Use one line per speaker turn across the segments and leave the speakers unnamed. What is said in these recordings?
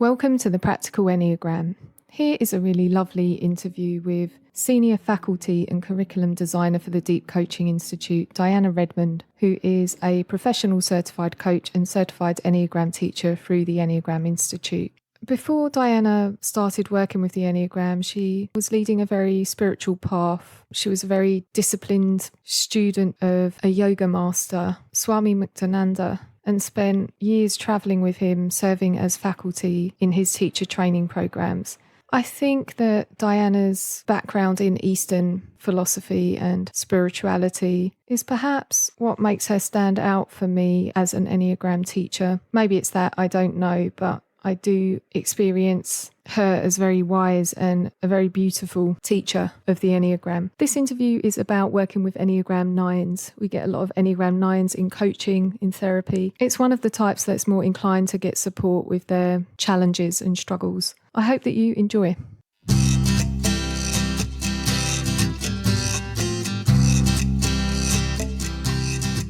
Welcome to the Practical Enneagram. Here is a really lovely interview with Senior Faculty and Curriculum Designer for the Deep Coaching Institute, Diana Redmond, who is a professional certified coach and certified Enneagram teacher through the Enneagram Institute. Before Diana started working with the Enneagram, she was leading a very spiritual path. She was a very disciplined student of a yoga master, Swami Muktananda, and spent years travelling with him, serving as faculty in his teacher training programs. I think that Diana's background in Eastern philosophy and spirituality is perhaps what makes her stand out for me as an Enneagram teacher. Maybe it's that, I don't know, but I do experience her as very wise and a very beautiful teacher of the Enneagram. This interview is about working with Enneagram 9s. We get a lot of Enneagram 9s in coaching, in therapy. It's one of the types that's more inclined to get support with their challenges and struggles. I hope that you enjoy.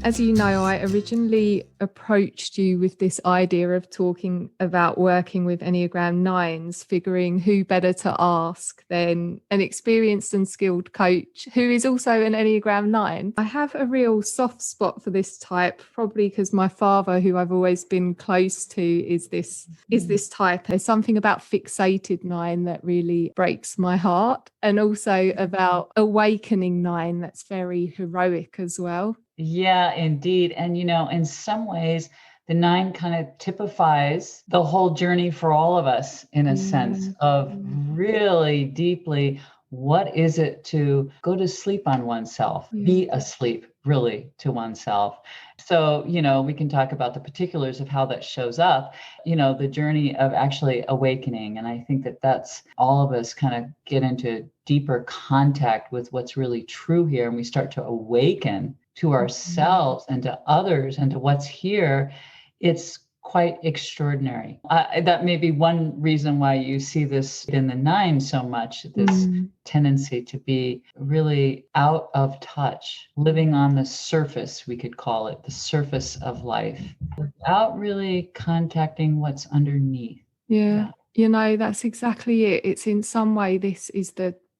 As you know, I originally approached you with this idea of talking about working with Enneagram 9s, figuring who better to ask than an experienced and skilled coach who is also an Enneagram 9. I have a real soft spot for this type, probably because my father, who I've always been close to, is this type. There's something about fixated 9 that really breaks my heart, and also about awakening 9 that's very heroic as well.
Yeah, indeed. And, in some ways, the 9 kind of typifies the whole journey for all of us in a sense of really deeply, what is it to go to sleep on oneself, be asleep really to oneself. So, we can talk about the particulars of how that shows up, the journey of actually awakening. And I think that that's all of us kind of get into deeper contact with what's really true here. And we start to awaken to ourselves and to others and to what's here. It's quite extraordinary. That may be one reason why you see this in the 9 so much, this tendency to be really out of touch, living on the surface, we could call it, the surface of life, without really contacting what's underneath.
Yeah. That's exactly it. It's in some way,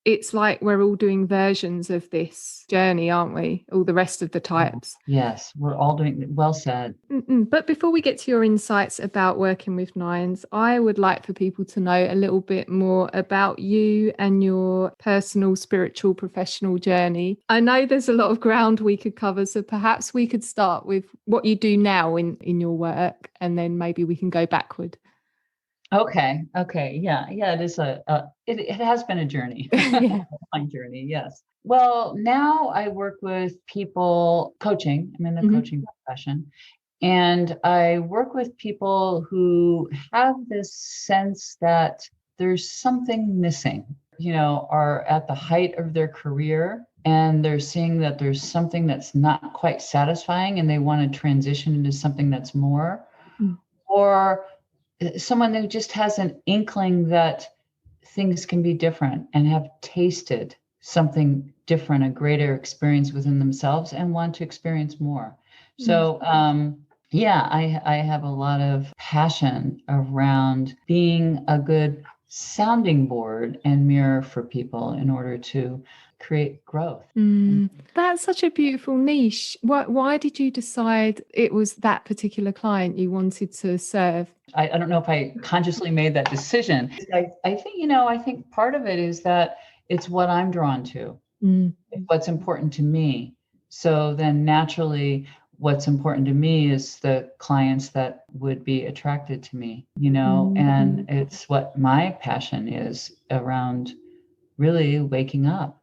it's like we're all doing versions of this journey, aren't we? All the rest of the types.
Yes, we're all doing it. Well said.
But before we get to your insights about working with 9s, I would like for people to know a little bit more about you and your personal, spiritual, professional journey. I know there's a lot of ground we could cover, so perhaps we could start with what you do now in your work, and then maybe we can go backward.
Okay. Yeah. It is it has been a journey, a long journey. Yes. Well, now I work with people coaching. I'm in the coaching profession, and I work with people who have this sense that there's something missing, are at the height of their career, and they're seeing that there's something that's not quite satisfying, and they want to transition into something that's more, or someone who just has an inkling that things can be different and have tasted something different, a greater experience within themselves, and want to experience more. So, I have a lot of passion around being a good sounding board and mirror for people in order to create growth.
That's such a beautiful niche. Why did you decide it was that particular client you wanted to serve?
I don't know if I consciously made that decision. I think part of it is that it's what I'm drawn to, what's important to me. So then naturally, what's important to me is the clients that would be attracted to me, and it's what my passion is around really waking up.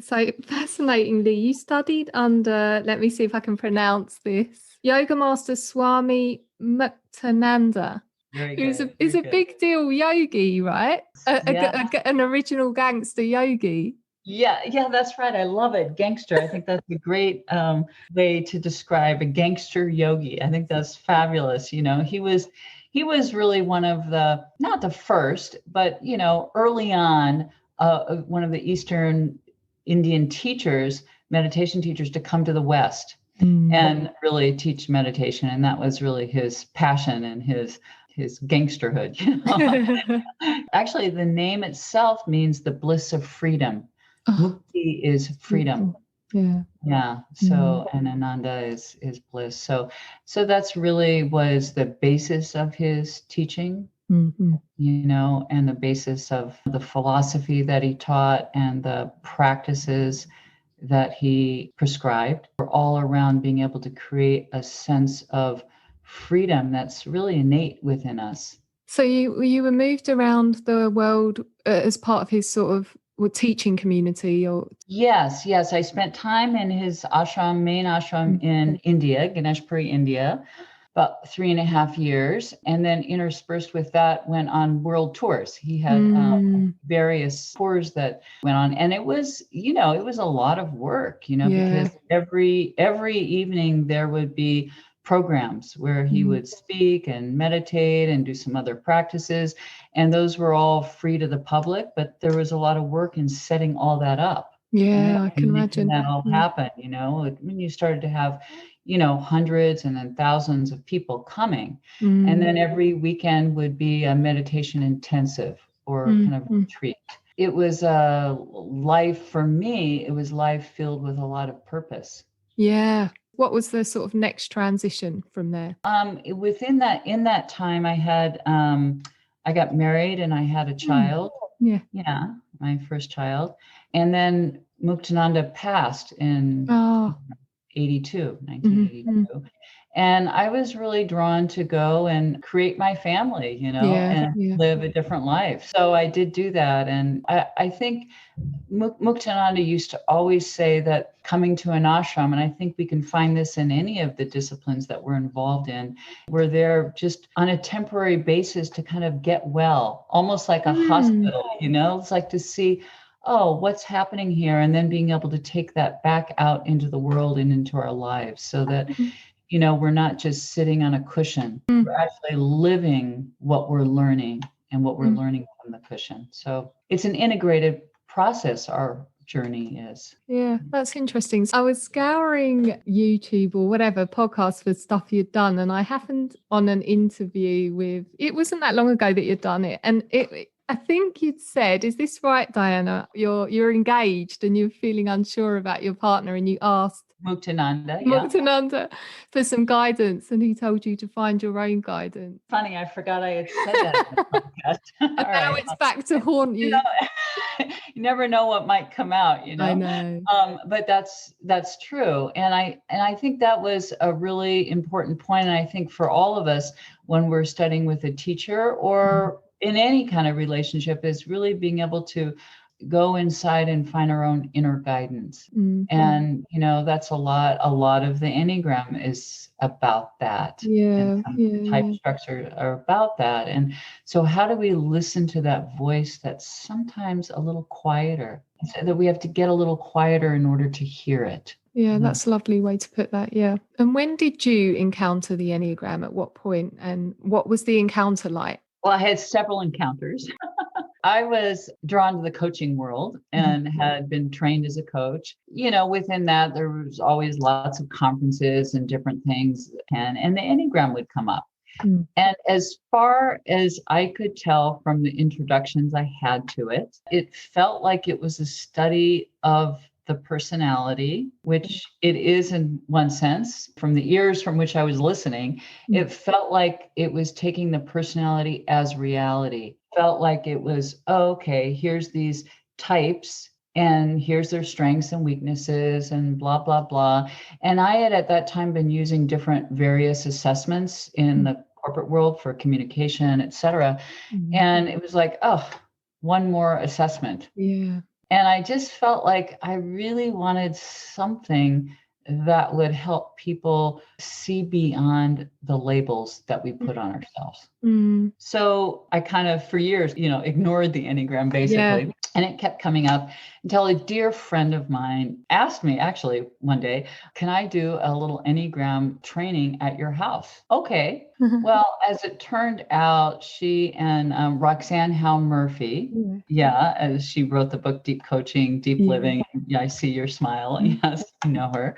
So fascinatingly, you studied under, let me see if I can pronounce this, Yoga Master Swami Muktananda, who's a big deal yogi, right? An original gangster yogi.
Yeah, that's right. I love it. Gangster. I think that's a great way to describe a gangster yogi. I think that's fabulous. He was really one of the, not the first, but, early on, one of the Eastern Indian teachers, meditation teachers, to come to the West and really teach meditation. And that was really his passion and his his gangsterhood. You know? Actually, the name itself means the bliss of freedom.
Oh,
Mukti is freedom.
yeah.
Yeah. So, and Ananda is bliss. So that's really was the basis of his teaching,
Mm-hmm.
you know, and the basis of the philosophy that he taught and the practices that he prescribed were all around being able to create a sense of freedom that's really innate within us.
So you were moved around the world as part of his sort of teaching community, or
Yes, yes. I spent time in his ashram, main ashram in India, Ganeshpuri, India, about 3.5 years. And then interspersed with that, went on world tours. He had various tours that went on. And it was, you know, it was a lot of work, you know, because every evening there would be programs where he would speak and meditate and do some other practices. And those were all free to the public, but there was a lot of work in setting all that up.
Yeah, I can
And
imagine
that all happened, you know, when you started to have, you know, hundreds and then thousands of people coming. And then every weekend would be a meditation intensive or kind of retreat. It was a life for me, it was life filled with a lot of purpose.
Yeah. What was the sort of next transition from there?
Within that, in that time, I got married and I had a child.
Yeah.
Yeah, my first child. And then Muktananda passed in 1982. And I was really drawn to go and create my family, you know, and live a different life. So I did do that. And I think Muktananda used to always say that coming to an ashram, and I think we can find this in any of the disciplines that we're involved in, we're there just on a temporary basis to kind of get well, almost like a hospital, you know, it's like to see, oh, what's happening here? And then being able to take that back out into the world and into our lives so that, you know, we're not just sitting on a cushion, we're actually living what we're learning and what we're learning from the cushion. So it's an integrated process, our journey is.
Yeah, that's interesting. I was scouring YouTube or whatever podcasts for stuff you'd done, and I happened on an interview with, it wasn't that long ago that you'd done it, and I think you'd said, is this right, Diana? You're engaged and you're feeling unsure about your partner, and you asked Muktananda for some guidance, and he told you to find your own guidance.
Funny, I forgot I had said that in the podcast.
And now it's back to haunt you.
You never know what might come out, you know.
I know.
But that's true. And I think that was a really important point. And I think for all of us, when we're studying with a teacher or in any kind of relationship, is really being able to go inside and find our own inner guidance. And, you know, that's a lot of the Enneagram is about that. Type structure are about that. And so how do we listen to that voice that's sometimes a little quieter? So that we have to get a little quieter in order to hear it.
Yeah, that's a lovely way to put that. Yeah. And when did you encounter the Enneagram? At what point? And what was the encounter like?
Well, I had several encounters. I was drawn to the coaching world and had been trained as a coach. You know, within that, there was always lots of conferences and different things, and the Enneagram would come up. And as far as I could tell from the introductions I had to it, it felt like it was a study of the personality, which it is in one sense. From the ears from which I was listening, it felt like it was taking the personality as reality. Felt like it was, oh, okay, here's these types and here's their strengths and weaknesses and blah, blah, blah. And I had at that time been using different various assessments in the corporate world for communication, et cetera. And it was like, oh, one more assessment.
Yeah.
And I just felt like I really wanted something that would help people see beyond the labels that we put on ourselves. So I kind of, for years, you know, ignored the Enneagram basically. And it kept coming up until a dear friend of mine asked me actually one day, can I do a little Enneagram training at your house? Okay. Well, as it turned out, she and Roxanne Howe Murphy, as she wrote the book, Deep Coaching, Deep Living. Yeah, I see your smile. Yes, you know her.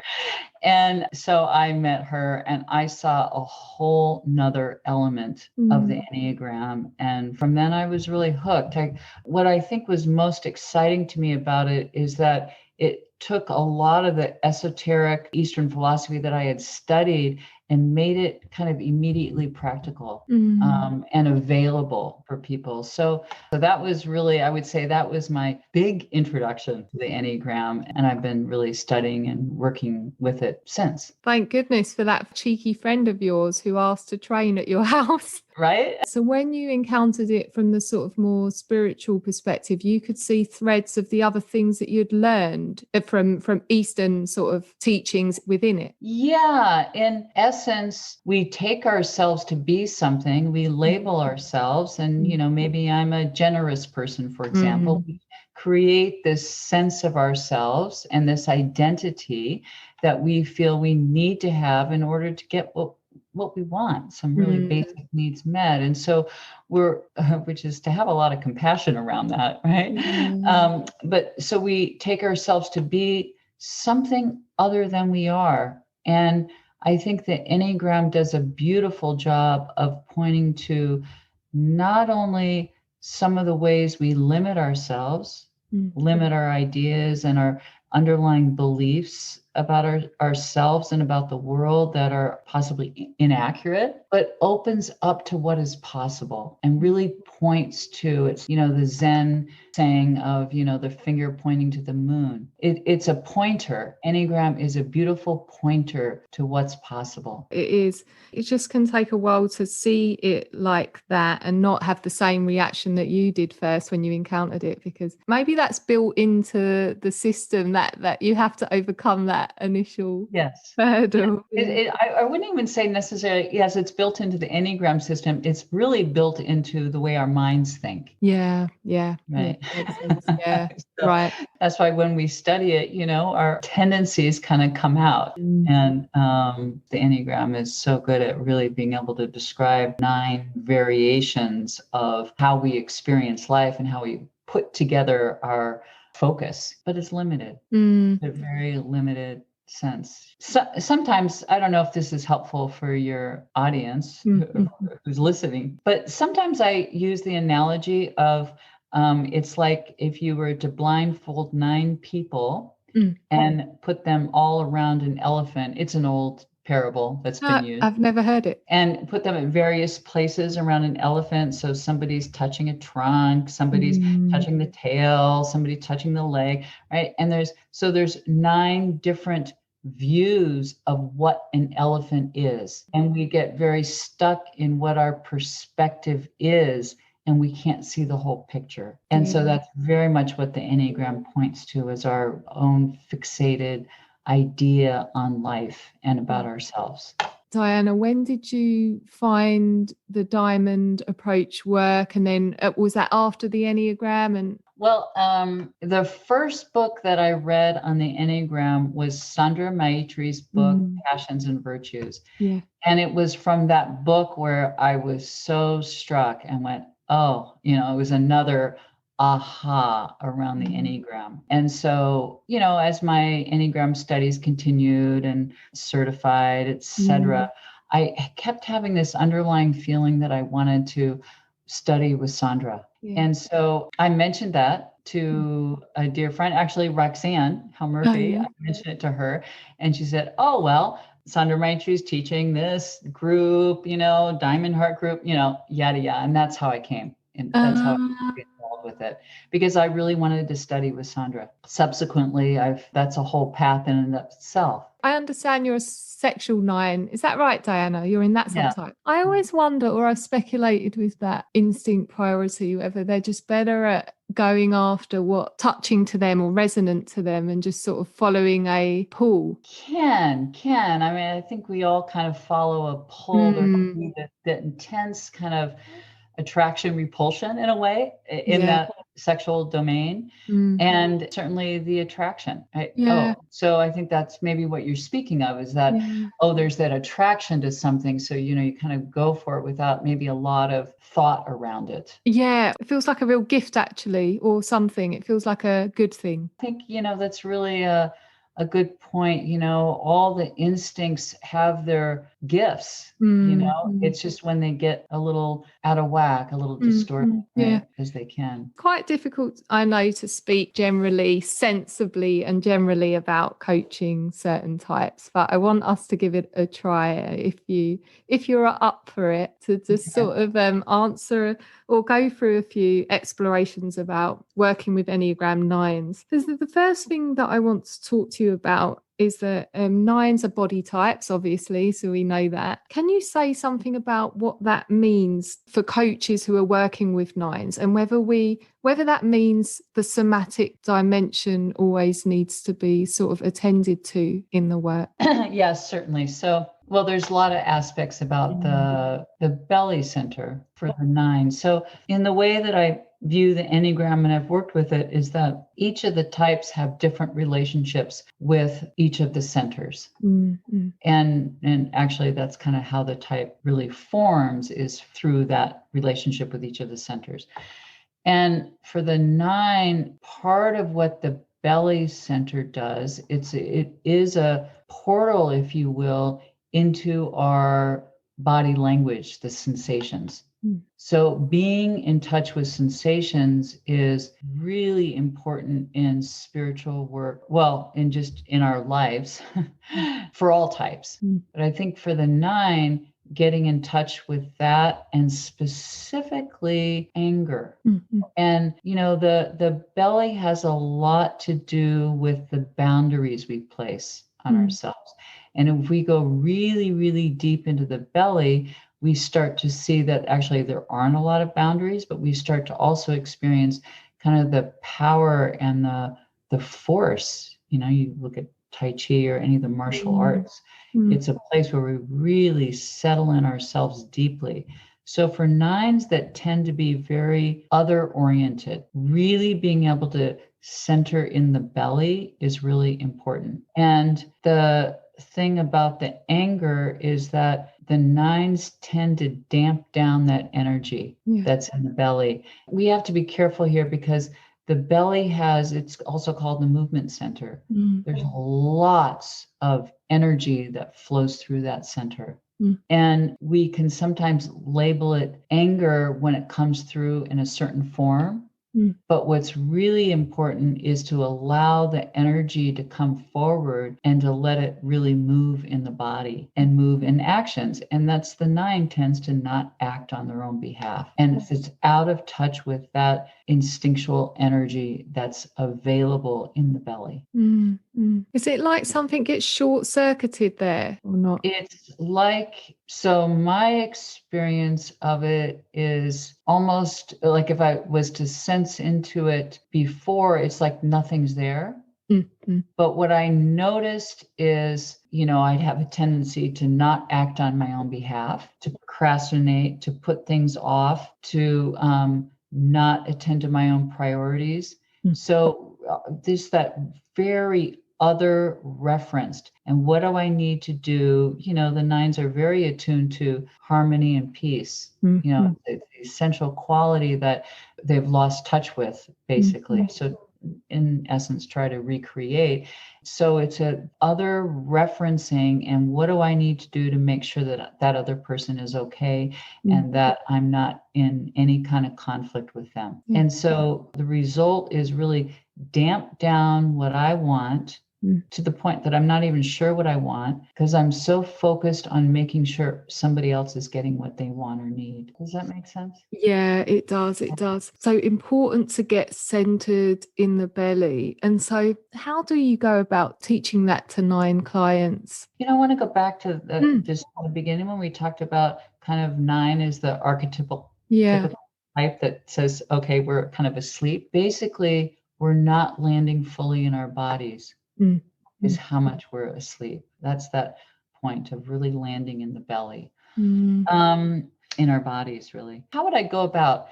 And so I met her and I saw a whole nother element of the Enneagram. And from then I was really hooked. What I think was most exciting to me about it is that it took a lot of the esoteric Eastern philosophy that I had studied and made it kind of immediately practical and available for people. So that was really, I would say that was my big introduction to the Enneagram. And I've been really studying and working with it since.
Thank goodness for that cheeky friend of yours who asked to train at your house.
Right?
So when you encountered it from the sort of more spiritual perspective, you could see threads of the other things that you'd learned from Eastern sort of teachings within it.
Yeah. In essence, we take ourselves to be something, we label ourselves, and, maybe I'm a generous person, for example. We create this sense of ourselves and this identity that we feel we need to have in order to get what we want, some really basic needs met. And so which is to have a lot of compassion around that, right? But so we take ourselves to be something other than we are. And I think the Enneagram does a beautiful job of pointing to not only some of the ways we limit ourselves, limit our ideas and our underlying beliefs about ourselves and about the world that are possibly inaccurate, but opens up to what is possible and really points to it's, the Zen saying of, the finger pointing to the moon. It's a pointer. Enneagram is a beautiful pointer to what's possible.
It is. It just can take a while to see it like that and not have the same reaction that you did first when you encountered it, because maybe that's built into the system that you have to overcome that initial hurdle.
I wouldn't even say necessarily, yes, it's built into the Enneagram system. It's really built into the way our minds think.
Yeah.
Right.
Yeah.
So
right.
That's why when we study it, our tendencies kind of come out. And the Enneagram is so good at really being able to describe 9 variations of how we experience life and how we put together our focus, but it's limited. A very limited sense. So, sometimes, I don't know if this is helpful for your audience who's listening, but sometimes I use the analogy of it's like if you were to blindfold 9 people and put them all around an elephant. It's an old parable that's been used.
I've never heard it.
And put them at various places around an elephant. So somebody's touching a trunk, somebody's touching the tail, somebody touching the leg, right? And there's 9 different views of what an elephant is. And we get very stuck in what our perspective is, and we can't see the whole picture. And so that's very much what the Enneagram points to, as our own fixated idea on life and about ourselves.
Diana, when did you find the diamond approach work? And then was that after the Enneagram? And
well, the first book that I read on the Enneagram was Sandra Maitri's book, Passions and Virtues.
Yeah.
And it was from that book where I was so struck and went, oh, it was another aha around the Enneagram. And so, as my Enneagram studies continued and certified, etc., I kept having this underlying feeling that I wanted to study with Sandra. Yeah. And so I mentioned that to a dear friend, actually Roxanne Murphy. I mentioned it to her and she said, oh, well, Sandra Maitri's teaching this group, Diamond Heart group, yada, yada. And that's how I came. And that's how I got involved with it, because I really wanted to study with Sandra. Subsequently, that's a whole path in and of itself.
I understand you're a sexual 9. Is that right, Diana? You're in that subtype. I always wonder, or I've speculated with that instinct priority, whether they're just better at going after what touching to them or resonant to them and just sort of following a pull.
Can. I mean, I think we all kind of follow a pull. There can be that intense kind of attraction, repulsion in a way in that sexual domain, and certainly the attraction. Right? So I think that's maybe what you're speaking of, is that, there's that attraction to something. So, you kind of go for it without maybe a lot of thought around it.
Yeah, it feels like a real gift, actually, or something. It feels like a good thing.
I think, that's really a good point. All the instincts have their gifts. It's just when they get a little out of whack, a little distorted, right? Because they can.
Quite difficult, I know, to speak generally, sensibly and generally about coaching certain types, but I want us to give it a try if you're up for it, to just sort of answer or go through a few explorations about working with Enneagram 9s. The first thing that I want to talk to you about is that 9s are body types, obviously, so we know that. Can you say something about what that means for coaches who are working with 9s, and whether that means the somatic dimension always needs to be sort of attended to in the work?
Yes, certainly. So, well, there's a lot of aspects about the belly center for the 9. So in the way that I view the Enneagram, and I've worked with it, is that each of the types have different relationships with each of the centers. Mm-hmm. And actually that's kind of how the type really forms, is through that relationship with each of the centers. And for the 9, part of what the belly center does, it is a portal, if you will, into our body language, the sensations. So being in touch with sensations is really important in spiritual work, well, in our lives for all types. But I think for the 9, getting in touch with that, and specifically anger. And, the belly has a lot to do with the boundaries we place on ourselves. And if we go really, really deep into the belly, we start to see that actually there aren't a lot of boundaries, but we start to also experience kind of the power and the force. You look at Tai Chi or any of the martial arts, it's a place where we really settle in ourselves deeply. So for 9s that tend to be very other oriented, really being able to center in the belly is really important. And the thing about the anger is that the 9s tend to damp down that energy that's in the belly. We have to be careful here, because the belly it's also called the movement center. There's lots of energy that flows through that center. And we can sometimes label it anger when it comes through in a certain form. But what's really important is to allow the energy to come forward and to let it really move in the body and move in actions. And that's the 9 tends to not act on their own behalf. And if it's out of touch with that instinctual energy that's available in the belly.
Is it like something gets short-circuited there or not?
It's like, so my experience of it is almost like if I was to sense into it before, it's like nothing's there. But what I noticed is, I'd have a tendency to not act on my own behalf, to procrastinate, to put things off, to not attend to my own priorities. So there's that very other referenced. And what do I need to do? The 9s are very attuned to harmony and peace, the essential quality that they've lost touch with, basically. So in essence, try to recreate. So it's a other referencing, and what do I need to do to make sure that that other person is okay and that I'm not in any kind of conflict with them. And so the result is really damp down what I want to the point that I'm not even sure what I want, because I'm so focused on making sure somebody else is getting what they want or need. Does that make sense?
Yeah, it does. It does. So important to get centered in the belly. And so how do you go about teaching that to 9 clients?
I want to go back to this at the beginning when we talked about kind of 9 is the archetypal type that says, okay, we're kind of asleep. Basically, we're not landing fully in our bodies. Is how much we're asleep. That's that point of really landing in the belly, in our bodies, really. How would I go about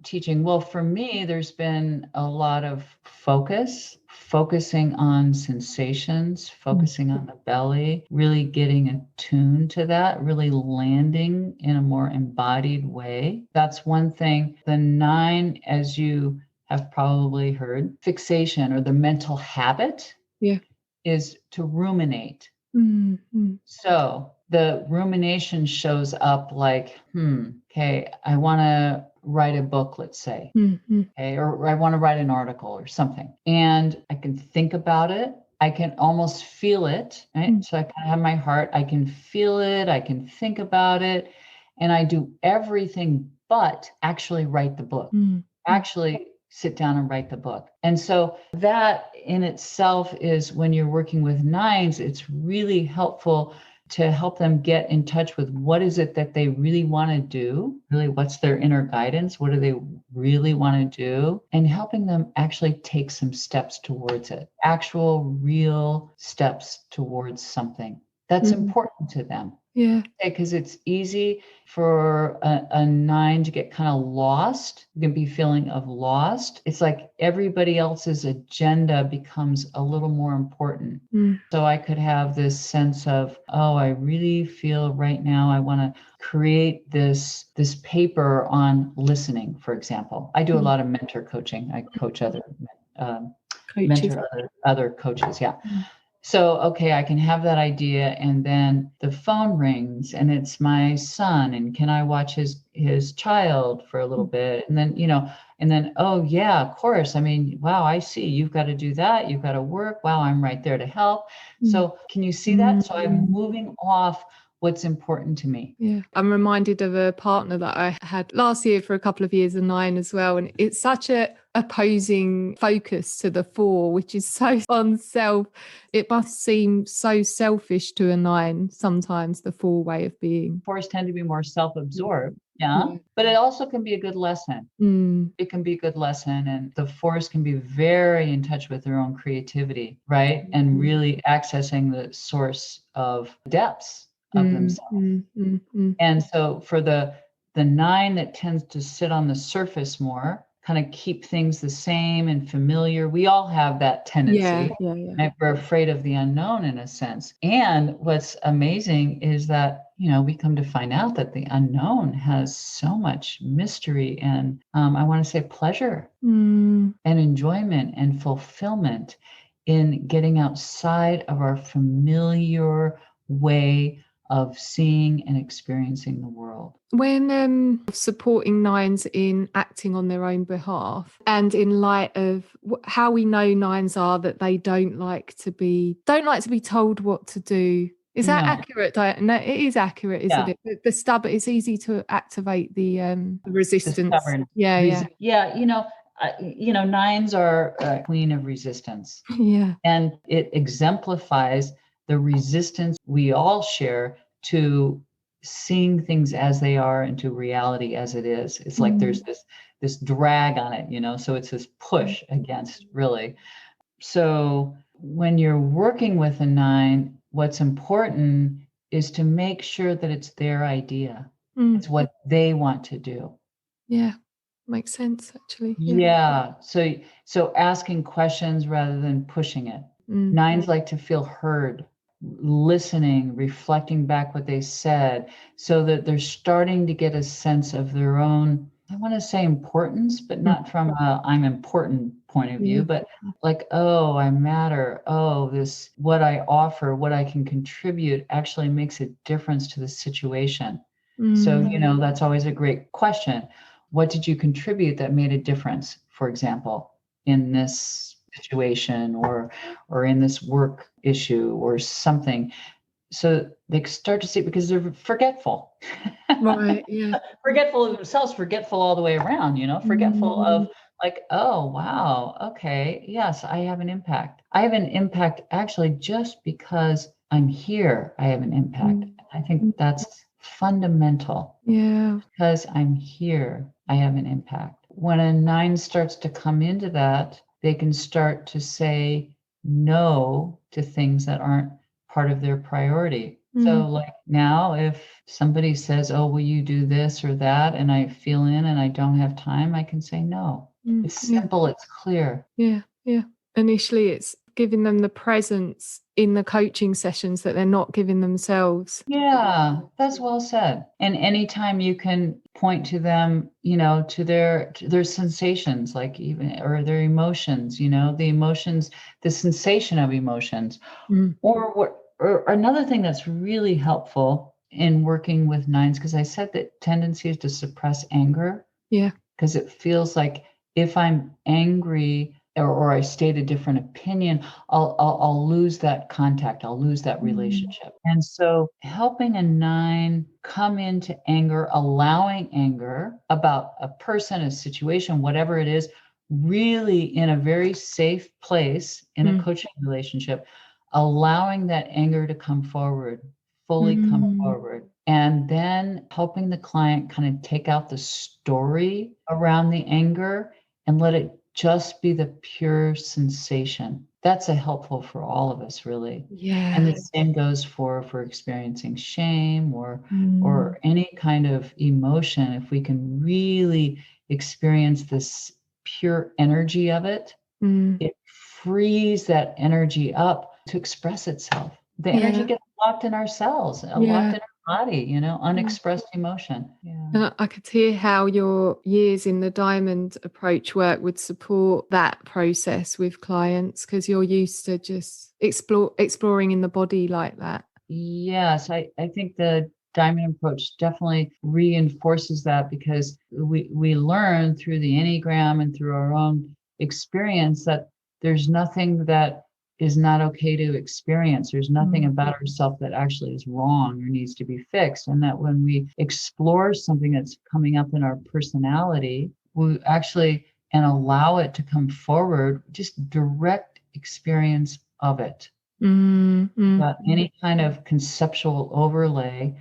teaching? Well, for me, there's been a lot of focusing on sensations, focusing on the belly, really getting attuned to that, really landing in a more embodied way. That's one thing. The 9, as you have probably heard, fixation or the mental habit is to ruminate.
Mm-hmm.
So the rumination shows up like, okay, I want to write a book, let's say,
Mm-hmm.
okay, or I want to write an article or something. And I can think about it. I can almost feel it, right? So I kind of have my heart, I can feel it, I can think about it, and I do everything but actually write the book, actually sit down and write the book. And so that in itself is, when you're working with nines, it's really helpful to help them get in touch with what is it that they really want to do, really what's their inner guidance, what do they really want to do, and helping them actually take some steps towards it, actual real steps towards something that's important to them.
Yeah.
Because it's easy for a nine to get kind of lost. You can be feeling of lost. It's like everybody else's agenda becomes a little more important. So I could have this sense of, oh, I really feel right now I want to create this paper on listening, for example. I do a lot of mentor coaching. I coach other mentor other coaches. Yeah. So, okay, I can have that idea, and then the phone rings and it's my son, and can I watch his child for a little bit? And then, oh yeah, of course. I mean, wow, I see you've got to do that. You've got to work. Wow, I'm right there to help. So can you see that? So I'm moving off what's important to me.
Yeah. I'm reminded of a partner that I had last year for a couple of years, a 9 as well. And it's such a opposing focus to the 4, which is so on self. It must seem so selfish to a 9 sometimes, the 4 way of being.
4s tend to be more self-absorbed. Yeah. But it also can be a good lesson. It can be a good lesson. And the 4s can be very in touch with their own creativity, right? And really accessing the source of depths of themselves. And so for the 9 that tends to sit on the surface more, kind of keep things the same and familiar. We all have that tendency. Yeah. We're afraid of the unknown in a sense. And what's amazing is that, we come to find out that the unknown has so much mystery and I want to say pleasure and enjoyment and fulfillment in getting outside of our familiar way of seeing and experiencing the world.
When supporting 9s in acting on their own behalf, and in light of how we know 9s are, that they don't like to be told what to do. Is that accurate, Diane? No, it is accurate, isn't it? The stubborn, it's easy to activate the resistance.
The yeah. 9s are a queen of resistance.
Yeah.
And it exemplifies the resistance we all share to seeing things as they are and to reality as it is. It's like there's this drag on it, so it's this push against, really. So when you're working with a 9, what's important is to make sure that it's their idea. It's what they want to do.
Yeah. Makes sense, actually.
Yeah. So asking questions rather than pushing it. 9s like to feel heard, listening, reflecting back what they said, so that they're starting to get a sense of their own, I want to say importance, but not from a I'm important point of view, but like, oh, I matter. Oh, this, what I offer, what I can contribute actually makes a difference to the situation. So, that's always a great question. What did you contribute that made a difference, for example, in this situation or in this work issue or something? So they start to see, because they're forgetful.
Right. Yeah.
Forgetful of themselves, forgetful all the way around, forgetful of like, oh, wow. Okay. Yes, I have an impact. I have an impact actually just because I'm here. I have an impact. I think that's fundamental.
Yeah.
Because I'm here, I have an impact. When a 9 starts to come into that, they can start to say no to things that aren't part of their priority. So like now, if somebody says, oh, will you do this or that? And I feel in and I don't have time, I can say no. It's simple, it's clear.
Yeah. Yeah. Initially, it's giving them the presence in the coaching sessions that they're not giving themselves.
Yeah, that's well said. And anytime you can point to them, to their sensations, like even or their emotions, the emotions, the sensation of emotions. Or another thing that's really helpful in working with nines, because I said that tendency is to suppress anger.
Yeah.
Because it feels like if I'm angry or I state a different opinion, I'll lose that contact. I'll lose that relationship. And so helping a nine come into anger, allowing anger about a person, a situation, whatever it is, really in a very safe place in a coaching relationship, allowing that anger to come forward, fully come forward. And then helping the client kind of take out the story around the anger and let it just be the pure sensation. That's helpful for all of us, really.
Yeah.
And the same goes for experiencing shame or any kind of emotion. If we can really experience this pure energy of it, it frees that energy up to express itself. The energy gets locked in our cells, locked in our body, unexpressed emotion. Yeah.
And I could hear how your years in the diamond approach work would support that process with clients, because you're used to just exploring in the body like that.
Yes, I think the diamond approach definitely reinforces that, because we learn through the Enneagram and through our own experience that there's nothing that is not okay to experience. There's nothing about ourselves that actually is wrong or needs to be fixed. And that when we explore something that's coming up in our personality, we actually, and allow it to come forward, just direct experience of it. Without any kind of conceptual overlay,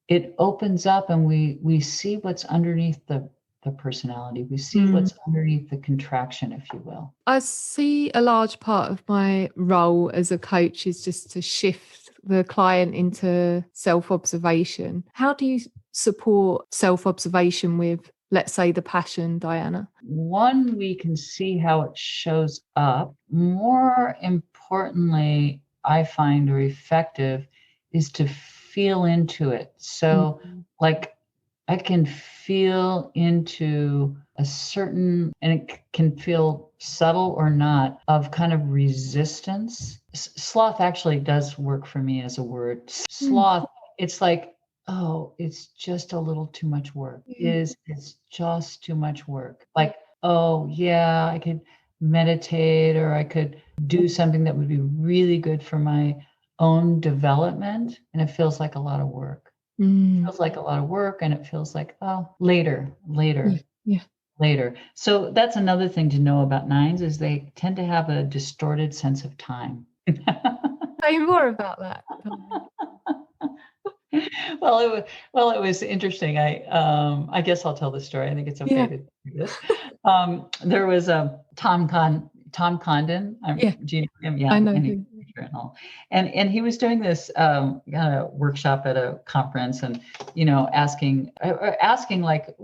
it opens up and we see what's underneath the personality. We see what's underneath the contraction, if you will.
I see a large part of my role as a coach is just to shift the client into self-observation. How do you support self-observation with, let's say, the passion, Diana?
One, we can see how it shows up. More importantly, I find, or effective, is to feel into it. So like I can feel into a certain, and it can feel subtle or not, of kind of resistance. Sloth actually does work for me as a word. Sloth, it's like, oh, it's just a little too much work. It's just too much work. Like, oh yeah, I could meditate, or I could do something that would be really good for my own development, and it feels like a lot of work. It feels like a lot of work, and it feels like, oh, later. So that's another thing to know about nines, is they tend to have a distorted sense of time.
Say more about that.
Well, it was interesting. I guess I'll tell the story. I think it's okay to do this. There was a Tom Condon. Do you know him? Yeah,
I know
him. And he was doing this workshop at a conference, and asking like,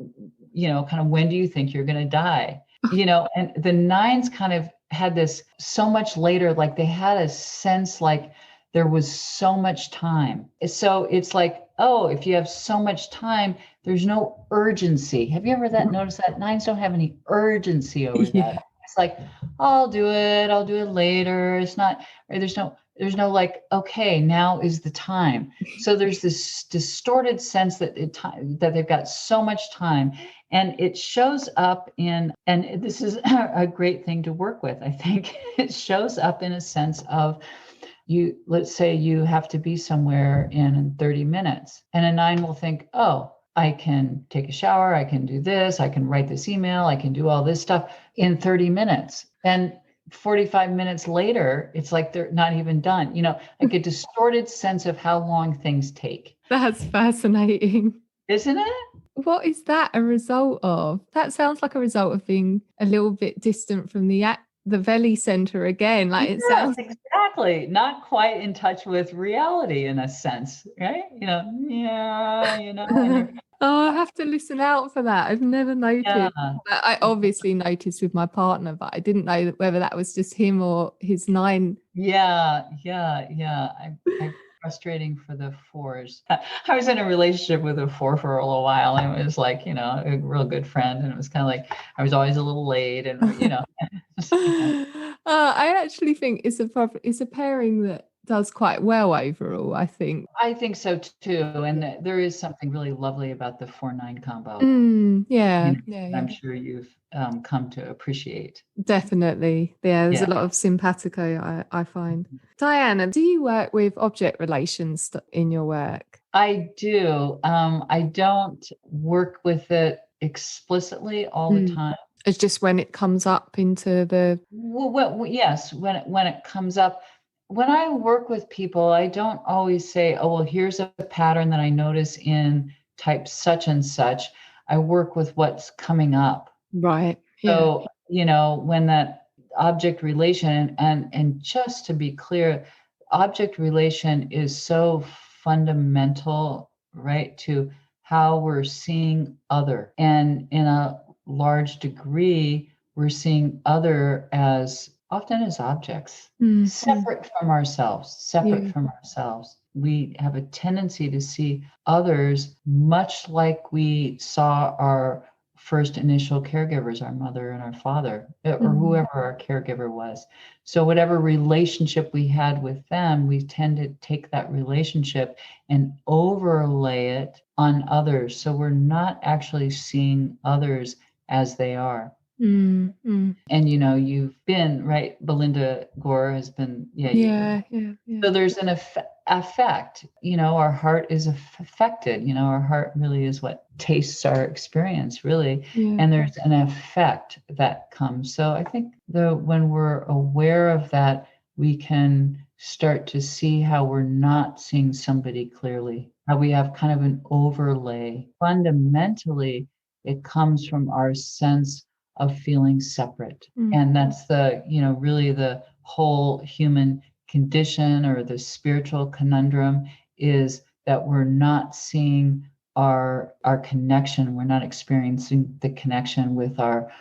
kind of, when do you think you're going to die? And the nines kind of had this so much later, like they had a sense like there was so much time. So it's like, oh, if you have so much time, there's no urgency. Have you ever noticed that nines don't have any urgency over that? It's like, I'll do it later. It's not, or there's no like, okay, now is the time. So there's this distorted sense that that they've got so much time, and it shows up in, and this is a great thing to work with, I think. It shows up in a sense of, let's say you have to be somewhere in 30 minutes, and a nine will think, oh, I can take a shower, I can do this, I can write this email, I can do all this stuff in 30 minutes. And 45 minutes later, it's like they're not even done. Like a distorted sense of how long things take.
That's fascinating.
Isn't it?
What is that a result of? That sounds like a result of being a little bit distant from the belly center again. Like it sounds
exactly not quite in touch with reality in a sense, right?
Oh, I have to listen out for that. I've never
Yeah.
noticed. I obviously noticed with my partner, but I didn't know whether that was just him or his 9.
Yeah. I frustrating for the fours. I was in a relationship with a four for a little while, and it was like, a real good friend. And it was kind of like I was always a little late, and
I actually think it's a pairing that does quite well overall, I think.
I think so too. And there is something really lovely about the 4-9 combo.
Yeah,
I'm sure you've come to appreciate.
definitely. Yeah, there's
Yeah.
a lot of simpatico, I find. Diana, do you work with object relations in your work?
I do. I don't work with it explicitly all the time.
It's just when it comes up into the...
Yes, when it comes up. When I work with people, I don't always say, oh, well, here's a pattern that I notice in type such and such. I work with what's coming up.
Right.
So, when that object relation, and just to be clear, object relation is so fundamental, right, to how we're seeing other. And in a large degree, we're seeing other as often as objects, separate from ourselves, We have a tendency to see others much like we saw our first initial caregivers, our mother and our father, or whoever our caregiver was. So whatever relationship we had with them, we tend to take that relationship and overlay it on others. So we're not actually seeing others as they are. And you've been, right, Belinda Gore has been,
Yeah.
So there's an effect, our heart is affected, our heart really is what tastes our experience, really. And there's an effect that comes. So I think when we're aware of that, we can start to see how we're not seeing somebody clearly, how we have kind of an overlay. Fundamentally, it comes from our sense of feeling separate. And that's really the whole human condition, or the spiritual conundrum, is that we're not seeing our connection. We're not experiencing the connection with our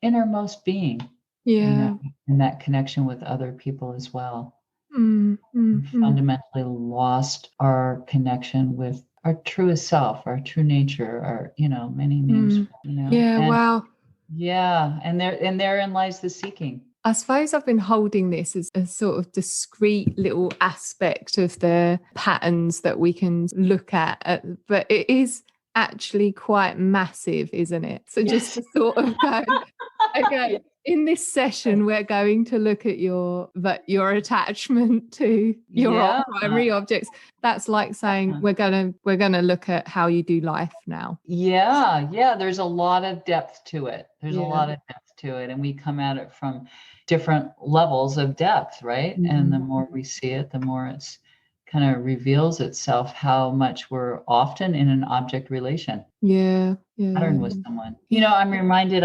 innermost being. And that connection with other people as well. We fundamentally lost our connection with our truest self, our true nature, our many names.
Wow.
Yeah, and therein lies the seeking.
I suppose I've been holding this as a sort of discrete little aspect of the patterns that we can look at, but it is actually quite massive, isn't it? So just to sort of go, okay, in this session, we're going to look at your attachment to your primary objects. That's like saying we're gonna look at how you do life now.
Yeah. There's a lot of depth to it. And we come at it from different levels of depth, right? And the more we see it, the more it's kind of reveals itself how much we're often in an object relation. Pattern with someone. I'm reminded,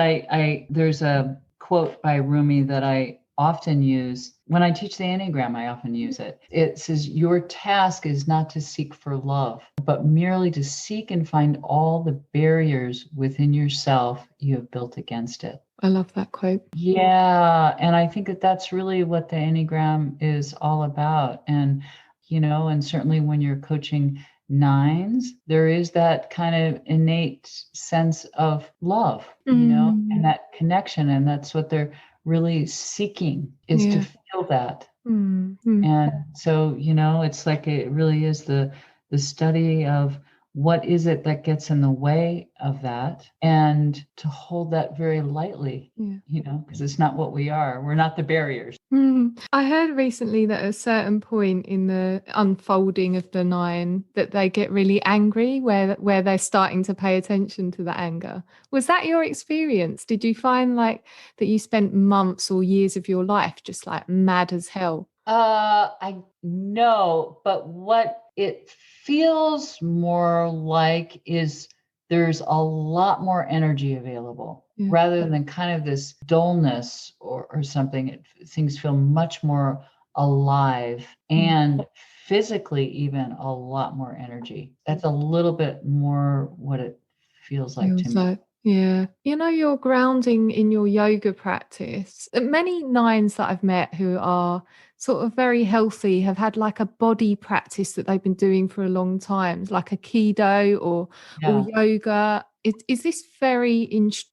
there's a quote by Rumi that I often use when I teach the Enneagram. I often use it. It says, your task is not to seek for love, but merely to seek and find all the barriers within yourself you have built against it.
I love that quote.
Yeah. And I think that's really what the Enneagram is all about. And, and certainly when you're coaching 9s, there is that kind of innate sense of love, and that connection. And that's what they're really seeking, is to feel that. And so, it's like it really is the study of what is it that gets in the way of that, and to hold that very lightly, because it's not what we are. We're not the barriers.
I heard recently that at a certain point in the unfolding of the 9, that they get really angry where they're starting to pay attention to the anger. Was that your experience? Did you find like that you spent months or years of your life just like mad as hell?
I know, but what it feels more like is there's a lot more energy available, rather than kind of this dullness or something. Things feel much more alive, and physically even a lot more energy. That's a little bit more what it feels like to me.
Yeah. You're grounding in your yoga practice. Many nines that I've met who are sort of very healthy have had like a body practice that they've been doing for a long time, like a Kido or
Yeah.
yoga. Is this very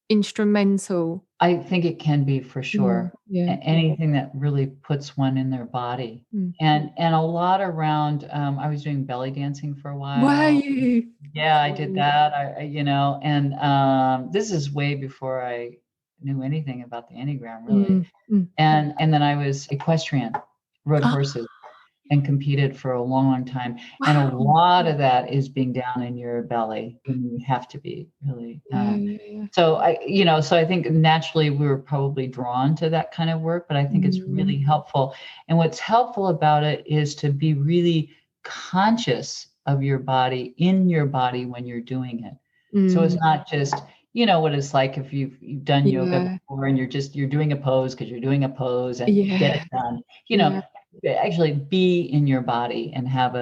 instrumental?
I think it can be for sure.
Yeah.
Anything that really puts one in their body. And a lot around, I was doing belly dancing for a
Were
while.
you?
Yeah, I did that. And this is way before I knew anything about the Enneagram, really. And then I was equestrian, rode horses, and competed for a long, long time. And a lot of that is being down in your belly, and you have to be really. So I think naturally we were probably drawn to that kind of work, but I think it's really helpful. And what's helpful about it is to be really conscious of your body, in your body when you're doing it. So it's not just, what it's like if you've done yoga before and you're doing a pose because you're doing a pose and get it done. Actually be in your body and have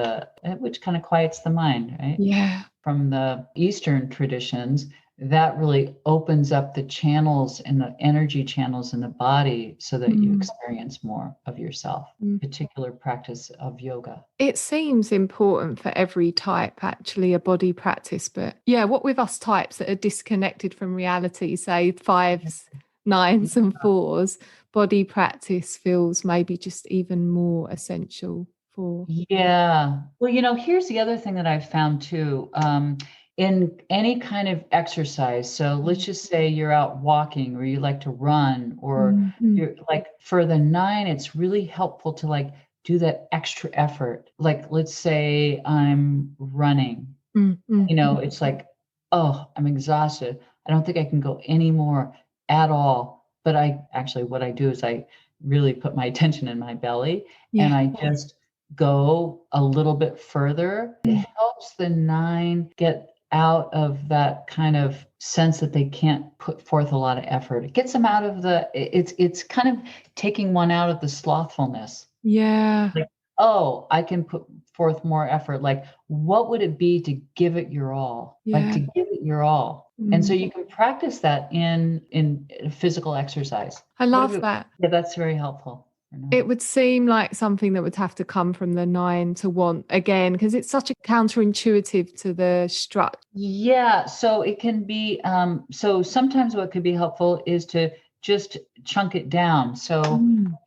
which kind of quiets the mind, right?
Yeah.
From the Eastern traditions, that really opens up the channels and the energy channels in the body so that you experience more of yourself. Particular practice of yoga.
It seems important for every type, actually, a body practice. But yeah, what with us types that are disconnected from reality, say 5s, 9s and 4s, body practice feels maybe just even more essential for.
Yeah. Well, here's the other thing that I've found too. In any kind of exercise, so let's just say you're out walking or you like to run, or you're like, for the 9, it's really helpful to like do that extra effort. Like, let's say I'm running, it's like, oh, I'm exhausted. I don't think I can go anymore at all. But what I do is I really put my attention in my belly and I just go a little bit further. It helps the 9 get out of that kind of sense that they can't put forth a lot of effort. It gets them out of it's kind of taking one out of the slothfulness.
Yeah.
Like, oh, I can put forth more effort. Like, what would it be to give it your all? Like, to give it your all. And so you can practice that in physical exercise.
I love that.
Yeah, that's very helpful.
It would seem like something that would have to come from the 9 to want again, because it's such a counterintuitive to the strut.
Yeah, so it can be, so sometimes what could be helpful is to just chunk it down. So,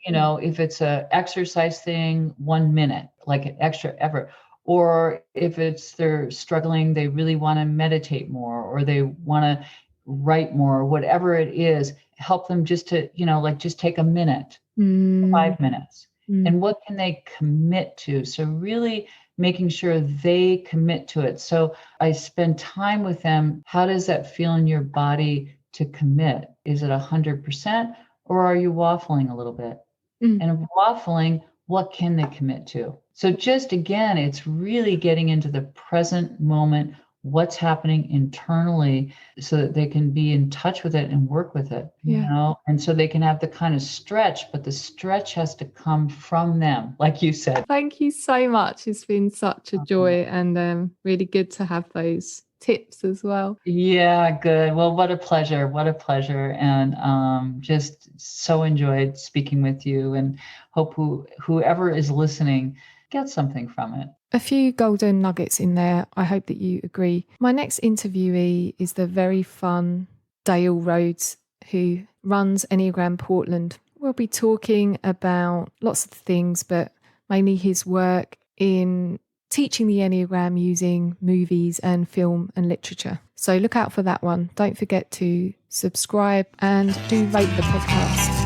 if it's a exercise thing, 1 minute, like an extra effort, or if they're struggling, they really want to meditate more, or they want to write more, whatever it is, help them just to, just take a minute. 5 minutes. And what can they commit to? So really making sure they commit to it. So I spend time with them. How does that feel in your body to commit? Is it 100% or are you waffling a little bit? And waffling, what can they commit to? So just again, it's really getting into the present moment, what's happening internally so that they can be in touch with it and work with it, and so they can have the kind of stretch, but the stretch has to come from them, like you said.
Thank you so much. It's been such a joy and really good to have those tips as well.
Yeah, good. Well, what a pleasure. What a pleasure. And just so enjoyed speaking with you, and hope whoever is listening gets something from it.
A few golden nuggets in there. I hope that you agree. My next interviewee is the very fun Dale Rhodes, who runs Enneagram Portland. We'll be talking about lots of things, but mainly his work in teaching the Enneagram using movies and film and literature. So look out for that one. Don't forget to subscribe and do rate the podcast.